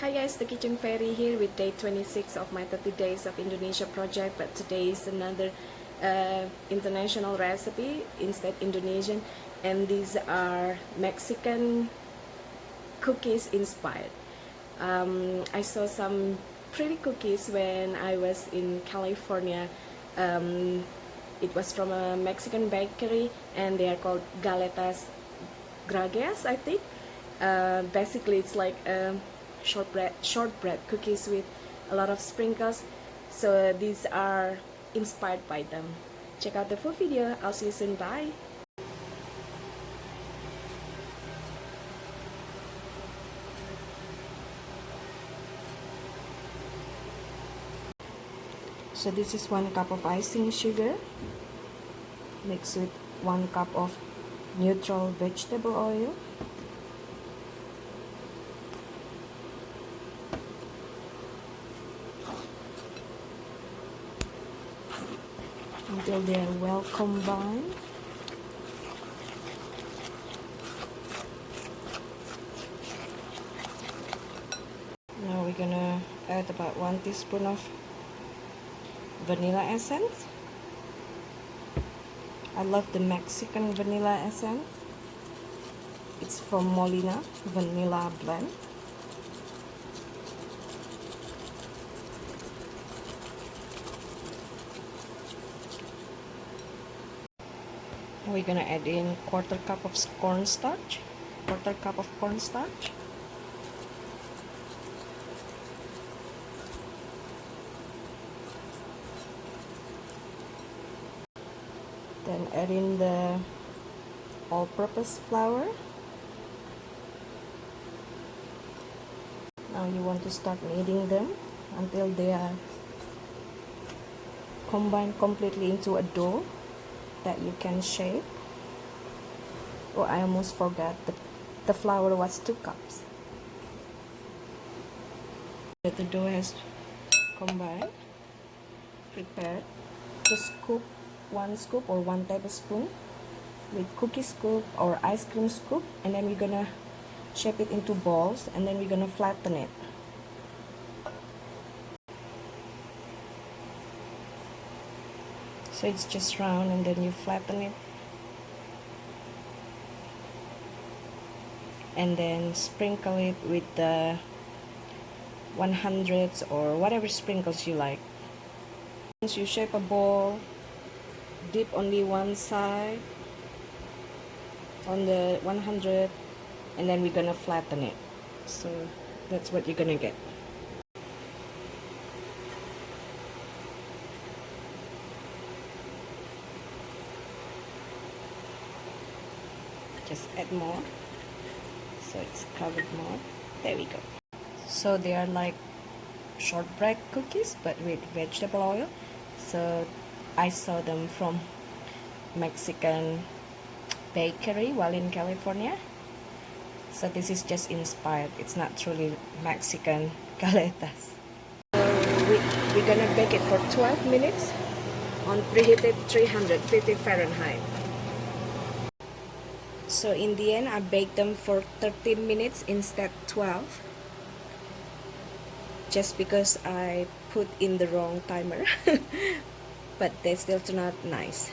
Hi guys, the Kitchen Fairy here with day 26 of my 30 days of Indonesia project, but today is another international recipe instead Indonesian, and these are Mexican cookies inspired. I saw some pretty cookies when I was in California. It was from a Mexican bakery and they are called Galletas de Grageas, I think. Basically it's like shortbread cookies with a lot of sprinkles, so these are inspired by them. Check out the full video. I'll see you soon. Bye. So this is 1 cup of icing sugar mixed with 1 cup of neutral vegetable oil, until they are well combined. Now we're gonna add about 1 teaspoon of vanilla essence. I love the Mexican vanilla essence. It's from Molina Vanilla Blend. We're gonna add in quarter cup of cornstarch. Then add in the all-purpose flour. Now you want to start kneading them until they are combined completely into a dough that you can shape. Oh, I almost forgot, the flour was 2 cups. The dough has combined, prepared to scoop 1 scoop or 1 tablespoon with cookie scoop or ice cream scoop, and then we're gonna shape it into balls, and then we're gonna flatten it. So it's just round, and then you flatten it, and then sprinkle it with the 100s or whatever sprinkles you like. Once you shape a ball, dip only one side on the 100, and then we're gonna flatten it. So that's what you're gonna get. Just add more so it's covered more. There we go. So they are like shortbread cookies but with vegetable oil. So I saw them from Mexican bakery while in California. So this is just inspired. It's not truly Mexican galletas. We're gonna bake it for 12 minutes on preheated 350 Fahrenheit. So in the end, I baked them for 13 minutes instead 12, just because I put in the wrong timer. But they still turn out nice.